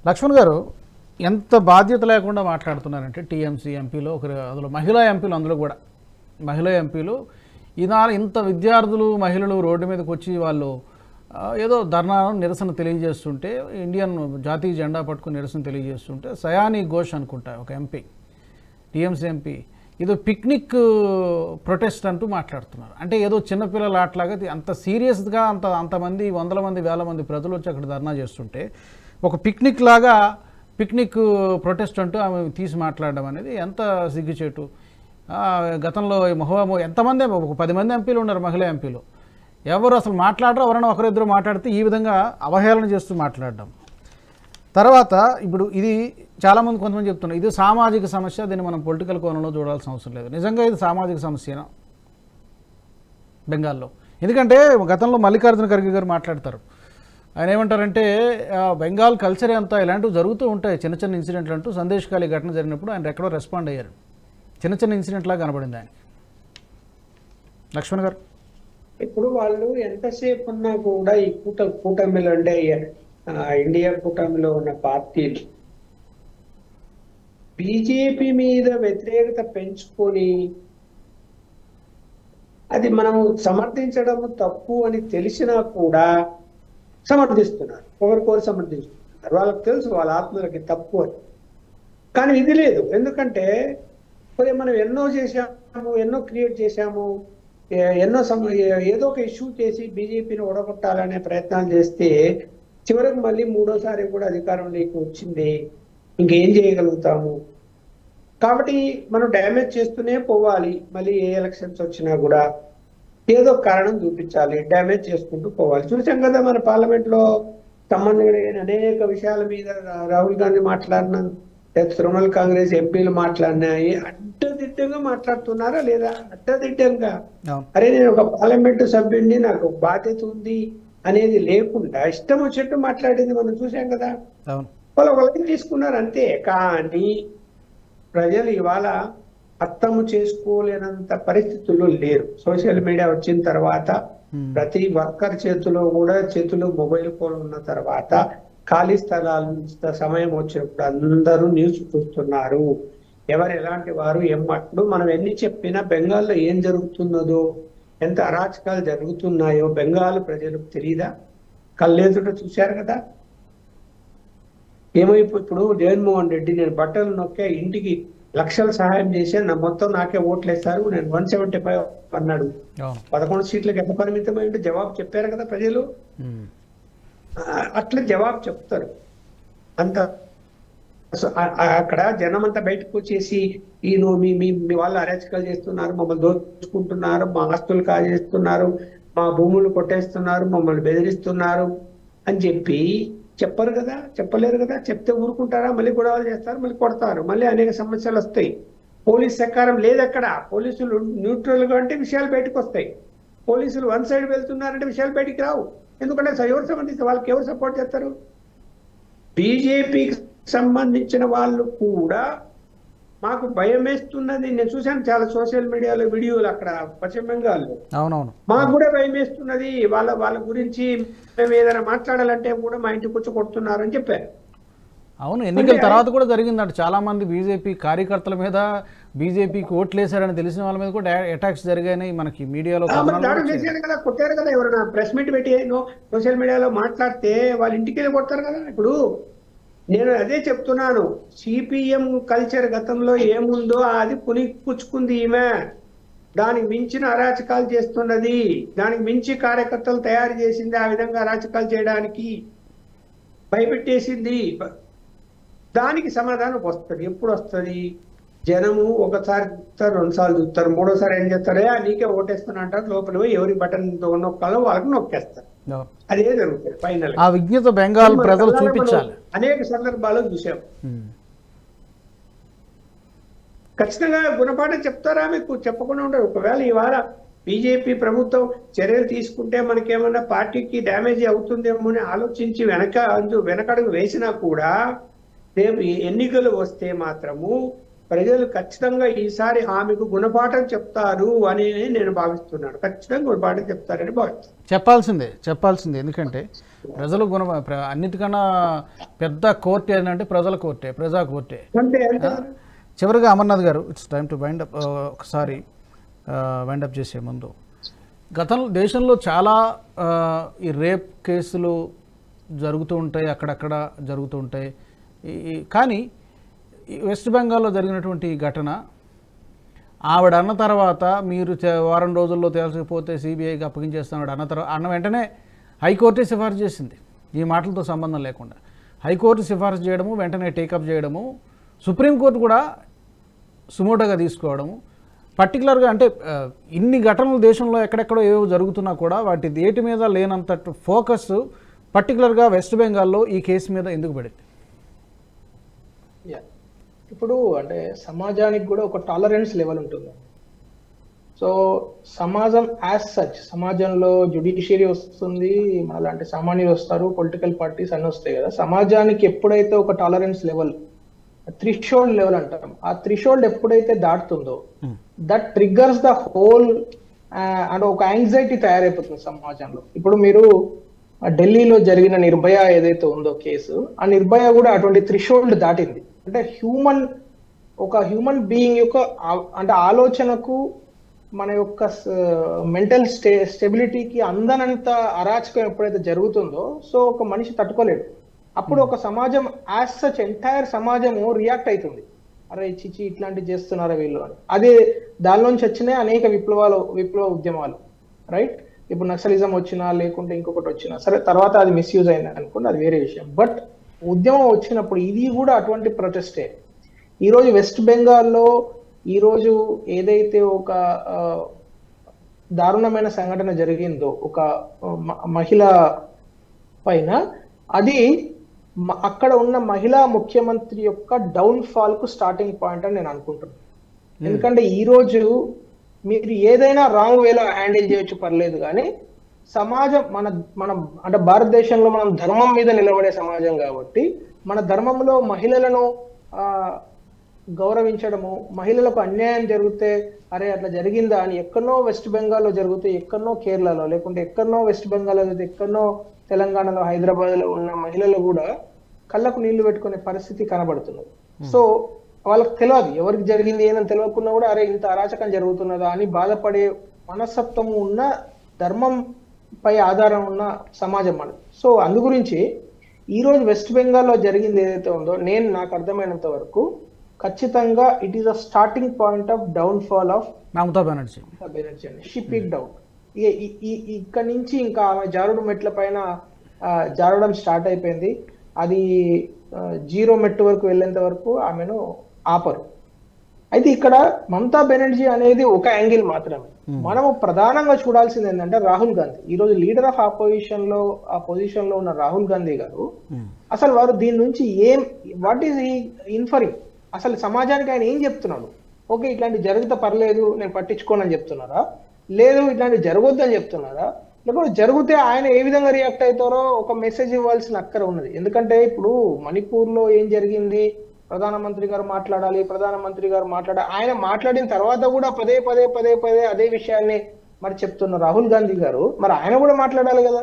లక్ష్మణ్ గారు ఎంత బాధ్యత లేకుండా మాట్లాడుతున్నారంటే టీఎంసీ ఎంపీలో అందులో మహిళా ఎంపీలు, అందులో కూడా మహిళా ఎంపీలు ఇంత విద్యార్థులు మహిళలు రోడ్డు మీదకి వచ్చి వాళ్ళు ఏదో ధర్నా నిరసన తెలియజేస్తుంటే, ఇండియన్ జాతీయ జెండా పట్టుకుని నిరసన తెలియజేస్తుంటే సయానీ ఘోష్ అనుకుంటా ఒక ఎంపీ, టీఎంసీ ఎంపీ ఏదో పిక్నిక్ ప్రొటెస్ట్ అంటూ మాట్లాడుతున్నారు. అంటే ఏదో చిన్నపిల్లల ఆటలాగా అంత సీరియస్గా అంతమంది వందల మంది వేల మంది ప్రజలు వచ్చి అక్కడ ధర్నా చేస్తుంటే ఒక పిక్నిక్ లాగా పిక్నిక్ ప్రొటెస్ట్ అంటూ ఆమె తీసి మాట్లాడడం అనేది ఎంత సిగ్గుచేటు. గతంలో ఎంతమంది ఒక 10 మంది ఎంపీలు ఉన్నారు మహిళా ఎంపీలు, ఎవరు అసలు మాట్లాడరు, ఎవరైనా ఒకరిద్దరు మాట్లాడితే ఈ విధంగా అవహేళన చేస్తూ మాట్లాడడం. తర్వాత ఇప్పుడు ఇది చాలామంది కొంతమంది చెప్తున్నారు ఇది సామాజిక సమస్య, దీన్ని మనం పొలిటికల్ కోణంలో చూడాల్సిన అవసరం లేదు. నిజంగా ఇది సామాజిక సమస్యనా బెంగాల్లో? ఎందుకంటే గతంలో మల్లికార్జున ఖర్గే గారు మాట్లాడతారు, ఆయన ఏమంటారంటే బెంగాల్ కల్చర్ అంతా ఇలాంటివి జరుగుతూ ఉంటాయి, చిన్న చిన్న ఇన్సిడెంట్లు అంటూ. సందేశ్కాలి ఘటన జరిగినప్పుడు ఆయన ఎక్కడో రెస్పాండ్ అయ్యారు, చిన్న ఇన్సిడెంట్ లాగా కనబడింది ఆయన. లక్ష్మణ్ గారు, ఇప్పుడు వాళ్ళు ఎంతసేపు ఉన్నా కూడా ఈ కూటమిలో అంటే ఇండియా కూటమిలో ఉన్న పార్టీలు బీజేపీ మీద వ్యతిరేకత పెంచుకొని అది మనం సమర్థించడం తప్పు అని తెలిసినా కూడా సమర్థిస్తున్నారు, ఒకరికొకరు సమర్థిస్తున్నారు. వాళ్ళకి తెలుసు వాళ్ళ ఆత్మలకి తప్పు అని. కానీ ఇది లేదు, ఎందుకంటే మరి మనం ఎన్నో చేశాము, ఎన్నో క్రియేట్ చేశాము, ఏదో ఒక ఇష్యూ చేసి బీజేపీని ఓడగొట్టాలనే ప్రయత్నాలు చేస్తే చివరికి మళ్ళీ మూడోసారి కూడా అధికారంలోకి వచ్చింది, ఇంకేం చేయగలుగుతాము? కాబట్టి మనం డ్యామేజ్ చేస్తూనే పోవాలి. మళ్ళీ ఏ ఎలక్షన్స్ వచ్చినా కూడా ఏదో కారణం చూపించాలి, డ్యామేజ్ చేసుకుంటూ పోవాలి. చూసాం కదా మన పార్లమెంట్ లో సంబంధం లేని అనేక విషయాల మీద రాహుల్ గాంధీ మాట్లాడిన, తృణమూల్ కాంగ్రెస్ ఎంపీలు మాట్లాడినాయి, అడ్డదిడ్డంగా మాట్లాడుతున్నారా లేదా? అడ్డదిడ్డంగా. అరే నేను ఒక పార్లమెంటు సభ్యుడిని, నాకు బాధ్యత ఉంది అనేది లేకుండా ఇష్టం వచ్చినట్టు మాట్లాడింది మనం చూసాం కదా. వాళ్ళు ఒక లైన్ తీసుకున్నారు అంతే. కానీ ప్రజలు ఇవాళ అర్థము చేసుకోలేనంత పరిస్థితుల్లో లేరు. సోషల్ మీడియా వచ్చిన తర్వాత ప్రతి వర్కర్ చేతులు మొబైల్ ఫోన్ ఉన్న తర్వాత ఖాళీ స్థలాలు సమయం వచ్చినప్పుడు అందరూ న్యూస్ చూస్తున్నారు, ఎవరు ఎలాంటి వారు ఏమట్లు. మనం ఎన్ని చెప్పినా బెంగాల్లో ఏం జరుగుతున్నదో, ఎంత అరాచకాలు జరుగుతున్నాయో బెంగాల్ ప్రజలకు తెలియదా? కళ్ళెదుట చూశారు కదా. ఇప్పుడు జగన్మోహన్ రెడ్డి నేను బట్టలు నొక్కే ఇంటికి లక్షల సహాయం చేశాను, మొత్తం నాకే ఓట్లేస్తారు, నేను 175 అన్నాడు. 11 సీట్లకు ఎంత పరిమితమైంటే జవాబు చెప్పారు కదా ప్రజలు. అట్లా జవాబు చెప్తారు. అంత అక్కడ జనం అంతా బయటకు వచ్చేసి మీ వాళ్ళు అరాచకాలు చేస్తున్నారు, మమ్మల్ని దోచుకుంటున్నారు, మా ఆస్తులు కాజేస్తున్నారు, మా భూములు కొట్టేస్తున్నారు, మమ్మల్ని బెదిరిస్తున్నారు అని చెప్పి చెప్పరు కదా, చెప్పలేరు కదా. చెప్తే ఊరుకుంటారా? మళ్ళీ గొడవలు చేస్తారు, మళ్ళీ కొడతారు, మళ్ళీ అనేక సమస్యలు వస్తాయి. పోలీస్ సహకారం లేదు అక్కడ. పోలీసులు న్యూట్రల్ గా అంటే విషయాలు బయటకు వస్తాయి. పోలీసులు వన్ సైడ్ వెళ్తున్నారంటే విషయాలు బయటికి రావు. ఎందుకంటే ఎవరు సంబంధించి వాళ్ళకి ఎవరు సపోర్ట్ చేస్తారు? బీజేపీకి సంబంధించిన వాళ్ళు కూడా మాకు భయం వేస్తున్నది. నేను చూశాను చాలా సోషల్ మీడియాలో వీడియోలు అక్కడ పశ్చిమ బెంగాల్లో. అవునవును, మాకు కూడా భయం వేస్తున్నది, వాళ్ళ గురించి మేము ఏదైనా మాట్లాడాలంటే కూడా మా ఇంటికి వచ్చి కొడుతున్నారని చెప్పారు. అవును, ఎన్నికల తర్వాత కూడా జరిగిందంట. చాలా మంది బీజేపీ కార్యకర్తల మీద, బీజేపీకి ఓట్లేశారని తెలిసిన వాళ్ళ మీద కూడా అటాక్స్ జరిగాయి. మనకి మీడియాలో చేశారు కదా, కొట్టారు కదా. ఎవరైనా ప్రెస్ మీట్ పెట్టి సోషల్ మీడియాలో మాట్లాడితే వాళ్ళ ఇంటికి వెళ్ళి కొడతారు కదా. ఇప్పుడు నేను అదే చెప్తున్నాను, సిపిఎం కల్చర్ గతంలో ఏముందో అది పుచ్చుకుంది ఈమె. దానికి మించిన అరాచకాలు చేస్తున్నది, దానికి మించి కార్యకర్తలు తయారు చేసింది ఆ విధంగా అరాచకాలు చేయడానికి, భయపెట్టేసింది. దానికి సమాధానం వస్తుంది. ఎప్పుడు వస్తుంది? జనము ఒకసారి చూస్తారు, 2 సార్లు చూస్తారు, 3వ సారి ఏం చేస్తారు? నీకే ఓటేస్తున్నా అంటారు. లోపల పోయి ఎవరి బటన్ నొక్కాలో వాళ్ళకి నొక్కేస్తారు. అదే జరుగుతుంది ఫైనల్. ఆ విజ్ఞత బెంగాల్ ప్రజలు చూపించాలి. అనేక సందర్భాల్లో చూసాం. ఖచ్చితంగా గుణపాఠం చెప్తారా? మీకు చెప్పకుండా ఉంటారు. ఒకవేళ ఇవాళ బీజేపీ ప్రభుత్వం చర్యలు తీసుకుంటే మనకేమన్నా పార్టీకి డ్యామేజ్ అవుతుందేమో అని ఆలోచించి వెనకడుగు వేసినా కూడా రేపు ఎన్నికలు వస్తే మాత్రము ప్రజలు ఖచ్చితంగా ఈసారి ఆమెకు గుణపాఠం చెప్తారు అని నేను భావిస్తున్నాను. ఖచ్చితంగా గుణపాఠం చెప్తారని భావిస్తున్నాను. చెప్పాల్సిందే. ఎందుకంటే ప్రజలు అన్నిటికన్నా పెద్ద కోర్టు ఏంటంటే ప్రజల కోర్టే, ప్రజా కోర్టే. అంటే చివరిగా అమర్నాథ్ గారు, it's time to wind up. ఒకసారి వైండ్ అప్ చేసే ముందు, గతంలో దేశంలో చాలా ఈ రేప్ కేసులు జరుగుతూ ఉంటాయి, అక్కడక్కడ జరుగుతూ ఉంటాయి. కానీ వెస్ట్ బెంగాల్లో జరిగినటువంటి ఘటన, ఆవిడ అన్న తర్వాత మీరు వారం రోజుల్లో తేల్చకపోతే సిబిఐకి అప్పగించేస్తాడు అన్న వెంటనే హైకోర్టే సిఫార్సు చేసింది, ఈ మాటలతో సంబంధం లేకుండా. హైకోర్టు సిఫార్సు చేయడము, వెంటనే టేకప్ చేయడము, సుప్రీంకోర్టు కూడా సుమోటోగా తీసుకోవడము. పర్టికులర్గా అంటే ఇన్ని ఘటనలు దేశంలో ఎక్కడెక్కడో ఏవో జరుగుతున్నా కూడా వాటి దేటి మీద లేనంత ఫోకస్ పర్టికులర్గా వెస్ట్ బెంగాల్లో ఈ కేసు మీద ఎందుకు పడింది? ఇప్పుడు అంటే సమాజానికి కూడా ఒక టాలరెన్స్ లెవెల్ ఉంటుంది. సో సమాజం యాజ్ సచ్, సమాజంలో జ్యుడిషియరీ వస్తుంది, అలాంటి సామాన్యులు వస్తారు, పొలిటికల్ పార్టీస్ అన్నీ వస్తాయి కదా. సమాజానికి ఎప్పుడైతే ఒక టాలరెన్స్ లెవెల్, థ్రెషోల్డ్ లెవెల్ అంటాం, ఆ థ్రెషోల్డ్ ఎప్పుడైతే దాటుతుందో that triggers the whole and ఒక యాంగ్జైటీ తయారైపోతుంది సమాజంలో. ఇప్పుడు మీరు ఢిల్లీలో జరిగిన నిర్భయ ఏదైతే ఉందో కేసు, ఆ నిర్భయ కూడా అటువంటి థ్రెషోల్డ్ దాటింది. అంటే ఒక హ్యూమన్ బీయింగ్ యొక్క అంటే ఆలోచనకు, మన యొక్క మెంటల్ స్టెబిలిటీకి అందనంత అరాచకం ఎప్పుడైతే జరుగుతుందో, సో ఒక మనిషి తట్టుకోలేడు. అప్పుడు ఒక సమాజం యాజ్ సచ్ ఎంటైర్ సమాజము రియాక్ట్ అవుతుంది, అరే చిచి ఇట్లాంటివి చేస్తున్నారా వీళ్ళు అని. అదే దానిలోంచి వచ్చినాయి అనేక విప్లవ ఉద్యమాలు, రైట్? ఇప్పుడు నక్సలిజం వచ్చినా లేకుంటే ఇంకొకటి వచ్చినా సరే, తర్వాత అది మిస్యూజ్ అయింది అనుకోండి, అది వేరే విషయం. బట్ ఉద్యమం వచ్చినప్పుడు ఇది కూడా అటువంటి ప్రొటెస్టే. ఈరోజు వెస్ట్ బెంగాల్లో ఈరోజు ఏదైతే ఒక దారుణమైన సంఘటన జరిగిందో ఒక మహిళ పైన, అది అక్కడ ఉన్న మహిళా ముఖ్యమంత్రి యొక్క డౌన్ ఫాల్ కు స్టార్టింగ్ పాయింట్ అని నేను అనుకుంటున్నాను. ఎందుకంటే ఈ రోజు మీరు ఏదైనా రాంగ్ వేలో హ్యాండిల్ చేయొచ్చు, పర్లేదు, కానీ సమాజం మనం అంటే భారతదేశంలో మనం ధర్మం మీద నిలబడే సమాజం కాబట్టి, మన ధర్మంలో మహిళలను గౌరవించడము, మహిళలకు అన్యాయం జరిగితే అరే అట్లా జరిగిందా అని ఎక్కడనో వెస్ట్ బెంగాల్లో జరిగితే, ఎక్కడనో కేరళలో, లేకుంటే ఎక్కడనో వెస్ట్ బెంగాల్లో జరిగితే, ఎక్కడనో తెలంగాణలో, హైదరాబాద్లో ఉన్న మహిళలు కూడా కళ్ళకు నీళ్లు పెట్టుకునే పరిస్థితి కనబడుతున్నది. సో వాళ్ళకి తెలియదు ఎవరికి జరిగింది ఏదని తెలియకుండా కూడా అరే ఇంత అరాచకం జరుగుతున్నదా అని బాధపడే మనస్తత్వం ఉన్న, ధర్మం పై ఆధారం ఉన్న సమాజం మనది. సో అందు గురించి ఈరోజు వెస్ట్ బెంగాల్లో జరిగింది ఏదైతే ఉందో, నాకు అర్థమైనంత వరకు ఖచ్చితంగా it is a starting point of downfall of Mamata Banerjee అండి. She picked out. ఇక్కడ నుంచి ఇంకా ఆమె జారుడు మెట్ల పైన జారడం స్టార్ట్ అయిపోయింది. అది 0 మెట్టు వరకు వెళ్ళేంత వరకు ఆమెను ఆపరు. అయితే ఇక్కడ మమతా బెనర్జీ అనేది ఒక యాంగిల్ మాత్రమే. మనము ప్రధానంగా చూడాల్సింది ఏంటంటే రాహుల్ గాంధీ. ఈ రోజు లీడర్ ఆఫ్ ఆపోజిషన్ లో ఆ పొజిషన్ లో ఉన్న రాహుల్ గాంధీ గారు, అసలు వారు దీని నుంచి వాట్ ఈస్ ఈ ఇన్ఫరింగ్, అసలు సమాజానికి ఆయన ఏం చెప్తున్నాడు? ఓకే ఇట్లాంటి జరిగితే పర్లేదు నేను పట్టించుకోనని చెప్తున్నారా, లేదు ఇట్లాంటి జరగొద్దు అని చెప్తున్నారా, లేకపోతే జరిగితే ఆయన ఏ విధంగా రియాక్ట్ అవుతారో ఒక మెసేజ్ ఇవ్వాల్సిన అక్కర ఉన్నది. ఎందుకంటే ఇప్పుడు మణిపూర్ లో ఏం జరిగింది, ప్రధానమంత్రి గారు మాట్లాడాలి, ఆయన మాట్లాడిన తర్వాత కూడా పదే అదే విషయాన్ని మరి చెప్తున్న రాహుల్ గాంధీ గారు, మరి ఆయన కూడా మాట్లాడాలి కదా,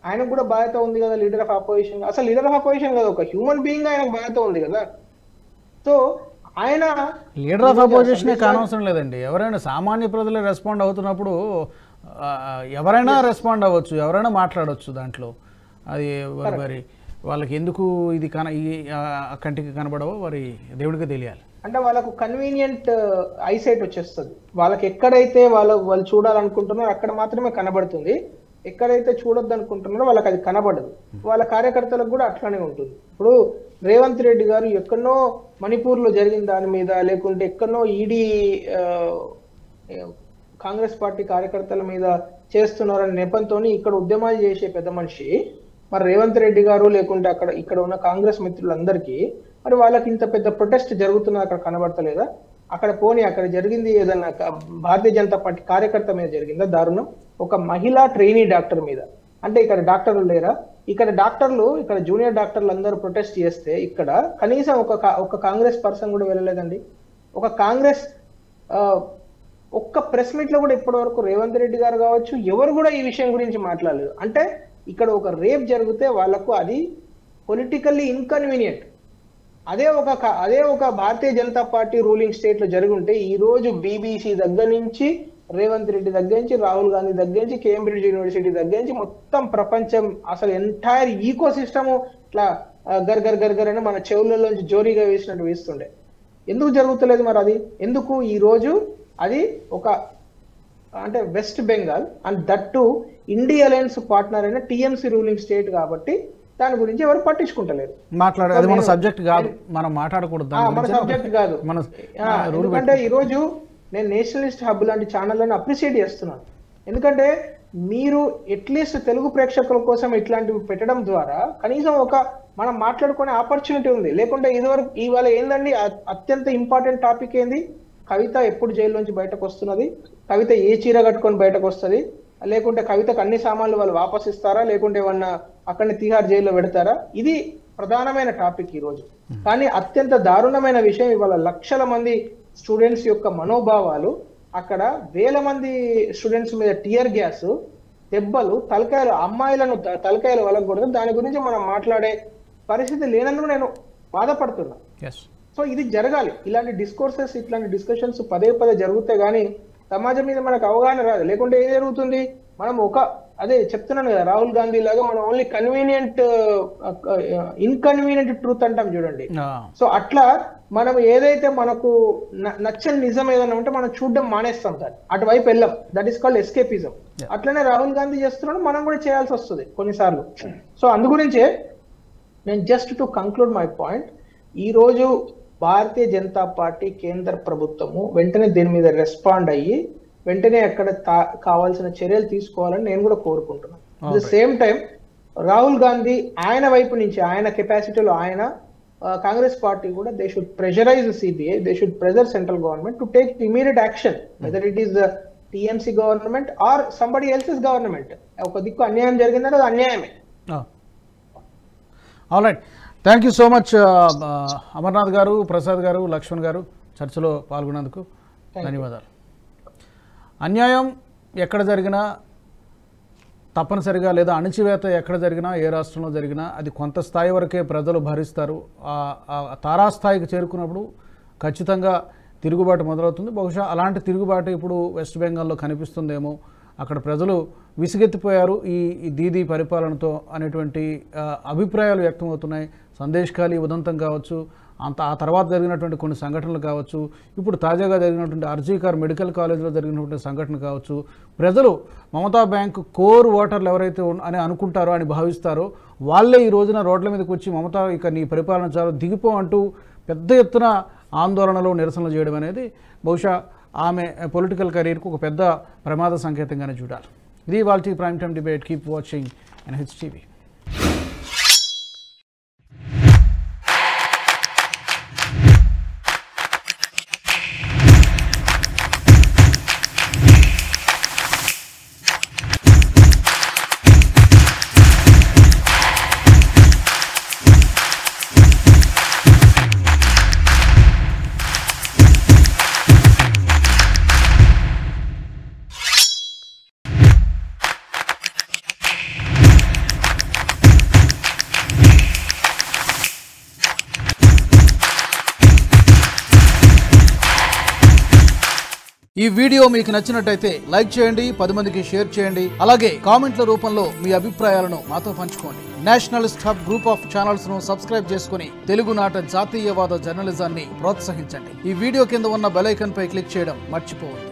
ఆయనకు కూడా బాధ్యత ఉంది కదా లీడర్ ఆఫ్ అపోజిషన్. అసలు లీడర్ ఆఫ్ అపోజిషన్ కదా, ఒక హ్యూమన్ బీయింగ్ ఆయనకు బాధ్యత ఉంది కదా. సో ఆయన లీడర్ ఆఫ్ అపోజిషన్ కానవసరం లేదండి, ఎవరైనా సామాన్య ప్రజలు రెస్పాండ్ అవుతున్నప్పుడు ఎవరైనా రెస్పాండ్ అవ్వచ్చు, ఎవరైనా మాట్లాడవచ్చు దాంట్లో. అది మరి వాళ్ళకి ఎందుకు ఇది కంటికి కనబడవో వారి దేవుడికి తెలియాలి. అంటే వాళ్ళకు కన్వీనియంట్ ఐసైట్ వచ్చేస్తుంది. వాళ్ళకి ఎక్కడైతే వాళ్ళు చూడాలనుకుంటున్నారో అక్కడ మాత్రమే కనబడుతుంది, ఎక్కడైతే చూడొద్దు అనుకుంటున్నారో వాళ్ళకి అది కనబడదు. వాళ్ళ కార్యకర్తలకు కూడా అట్లానే ఉంటుంది. ఇప్పుడు రేవంత్ రెడ్డి గారు ఎక్కడనో మణిపూర్ లో జరిగిన దాని మీద, లేకుంటే ఎక్కడనో ఈడీ కాంగ్రెస్ పార్టీ కార్యకర్తల మీద చేస్తున్నారనే నెపంతో ఇక్కడ ఉద్యమాలు చేసే పెద్ద మనిషి మరి రేవంత్ రెడ్డి గారు, లేకుంటే ఇక్కడ ఉన్న కాంగ్రెస్ మిత్రులందరికీ మరి వాళ్ళకి ఇంత పెద్ద ప్రొటెస్ట్ జరుగుతున్నది అక్కడ కనబడతలేదా? అక్కడ జరిగింది ఏదన్నా భారతీయ జనతా పార్టీ కార్యకర్త మీద జరిగిందా దారుణం? ఒక మహిళా ట్రైనీ డాక్టర్ మీద. అంటే ఇక్కడ డాక్టర్లు లేరా? ఇక్కడ జూనియర్ డాక్టర్లు అందరూ ప్రొటెస్ట్ చేస్తే ఇక్కడ కనీసం ఒక కాంగ్రెస్ పర్సన్ కూడా వెళ్ళలేదండి. ఒక కాంగ్రెస్ ఒక్క ప్రెస్ మీట్ లో కూడా ఇప్పటి వరకు రేవంత్ రెడ్డి గారు కావచ్చు ఎవరు కూడా ఈ విషయం గురించి మాట్లాడలేదు. అంటే ఇక్కడ ఒక రేప్ జరిగితే వాళ్ళకు అది పొలిటికల్లీ ఇన్కన్వీనియంట్. అదే ఒక Bharatiya Janata party ruling state లో జరుగుంటే ఈ రోజు బీబీసీ దగ్గర నుంచి రేవంత్ రెడ్డి దగ్గర నుంచి రాహుల్ గాంధీ దగ్గర నుంచి కేంబ్రిడ్జ్ యూనివర్సిటీ దగ్గర నుంచి మొత్తం ప్రపంచం అసలు ఎంటైర్ ఈకో సిస్టమ్ ఇట్లా గర్ అని మన చెవులలోంచి జోరీగా వేసినట్టు వేస్తుండే. ఎందుకు జరుగుతలేదు మరి అది? ఎందుకు ఈ రోజు అది ఒక అంటే west Bengal and that to India alliance partner అయిన టీఎంసీ రూలింగ్ స్టేట్ కాబట్టి దాని గురించి ఎవరు పట్టించుకుంటలేరు. మాట్లాడేది మన సబ్జెక్ట్ కాదు, మనం మాట్లాడకూడదు, మన సబ్జెక్ట్ కాదు. ఎందుకంటే ఈ రోజు నేను నేషనలిస్ట్ హబ్ లాంటి ఛానళ్ళని అప్రిషియేట్ చేస్తున్నాను. ఎందుకంటే మీరు అట్లీస్ట్ తెలుగు ప్రేక్షకుల కోసం ఇట్లాంటివి పెట్టడం ద్వారా కనీసం ఒక మనం మాట్లాడుకునే ఆపర్చునిటీ ఉంది. లేకుంటే ఇదివరకు ఇవాళ ఏందండి అత్యంత ఇంపార్టెంట్ టాపిక్ ఏంది? కవిత ఎప్పుడు జైల్లోంచి బయటకు వస్తున్నది, కవిత ఏ చీర కట్టుకొని బయటకు వస్తుంది, లేకుంటే కవితకు అన్ని సామాన్లు వాళ్ళు వాపస్ ఇస్తారా, లేకుంటే ఏమన్నా అక్కడిని తిహార్ జైల్లో పెడతారా? ఇది ప్రధానమైన టాపిక్ ఈ రోజు. కానీ అత్యంత దారుణమైన విషయం ఇవాళ లక్షల మంది స్టూడెంట్స్ యొక్క మనోభావాలు, అక్కడ వేల మంది స్టూడెంట్స్ మీద టియర్ గ్యాస్, దెబ్బలు, తలకాయలు, అమ్మాయిలను తలకాయలు వలకూడదు. దాని గురించి మనం మాట్లాడే పరిస్థితి లేనందుకు నేను బాధపడుతున్నా. సో ఇది జరగాలి. ఇలాంటి డిస్కోర్సెస్, ఇట్లాంటి డిస్కషన్స్ పదే జరుగుతే గానీ సమాజం మీద మనకు అవగాహన రాదు. లేకుంటే ఏం జరుగుతుంది, మనం అదే చెప్తున్నాను కదా, రాహుల్ గాంధీ లాగా మనం ఓన్లీ ఇన్కన్వీనియంట్ ట్రూత్ అంటాం చూడండి. సో అట్లా మనం ఏదైతే మనకు నచ్చని నిజం ఏదైనా ఉంటే మనం చూడడం మానేస్తాం, దాన్ని అటువైపు వెళ్ళాం. That is called escapism. అట్లనే రాహుల్ గాంధీ చేస్తున్నాడు, మనం కూడా చేయాల్సి వస్తుంది కొన్నిసార్లు. సో అందు గురించే నేను just to conclude my point, ఈ రోజు భారతీయ జనతా పార్టీ కేంద్ర ప్రభుత్వము వెంటనే దీని మీద రెస్పాండ్ అయ్యి వెంటనే అక్కడ కావాల్సిన చర్యలు తీసుకోవాలని నేను కూడా కోరుకుంటున్నాను. At the same time Rahul Gandhi ఆయన వైపు నుంచి ఆయన కెపాసిటీలో ఆయన కాంగ్రెస్ పార్టీ కూడా they should pressurize CBI, they should pressure central government to take immediate action, whether it is the TMC government or somebody else's government. ఒక దిక్కు అన్యాయం జరిగిందంటే అది అన్యాయమే. Alright, thank you so much Amarnath గారు, ప్రసాద్ గారు, లక్ష్మణ్ గారు, చర్చలో పాల్గొన్నందుకు ధన్యవాదాలు. అన్యాయం ఎక్కడ జరిగినా తప్పనిసరిగా, లేదా అణిచివేత ఎక్కడ జరిగినా, ఏ రాష్ట్రంలో జరిగినా అది కొంత స్థాయి వరకే ప్రజలు భరిస్తారు. తారాస్థాయికి చేరుకున్నప్పుడు ఖచ్చితంగా తిరుగుబాటు మొదలవుతుంది. బహుశా అలాంటి తిరుగుబాటు ఇప్పుడు వెస్ట్ బెంగాల్లో కనిపిస్తుందేమో. అక్కడ ప్రజలు విసిగెత్తిపోయారు ఈ దీదీ పరిపాలనతో అనేటువంటి అభిప్రాయాలు వ్యక్తమవుతున్నాయి. సందేశ్ ఖాళీ ఉదంతం కావచ్చు, ఆ తర్వాత జరిగినటువంటి కొన్ని సంఘటనలు కావచ్చు, ఇప్పుడు తాజాగా జరిగినటువంటి ఆర్జీకర్ మెడికల్ కాలేజ్లో జరిగినటువంటి సంఘటన కావచ్చు, ప్రజలు మమతా బ్యాంకు కోర్ ఓటర్లు ఎవరైతే అని అనుకుంటారో, అని భావిస్తారో వాళ్ళే ఈ రోజున రోడ్ల మీదకి వచ్చి మమతా ఇక నీ పరిపాలన చాలా దిగిపో అంటూ పెద్ద ఎత్తున ఆందోళనలు, నిరసనలు చేయడం అనేది బహుశా ఆమె పొలిటికల్ కెరీర్కు ఒక పెద్ద ప్రమాద సంకేతంగానే చూడాలి. ఇది వాళ్ళ prime time debate. Keep watching NHTV. ఈ వీడియో మీకు నచ్చినట్టయితే లైక్ చేయండి, 10 మందికి షేర్ చేయండి. అలాగే కామెంట్ల రూపంలో మీ అభిప్రాయాలను మాతో పంచుకోండి. Nationalist hub group of channels ను సబ్స్క్రైబ్ చేసుకుని తెలుగునాట జాతీయవాద జర్నలిజాన్ని ప్రోత్సహించండి. ఈ వీడియో కింద ఉన్న బెల్ ఐకాన్ పై క్లిక్ చేయడం మర్చిపోవద్దు.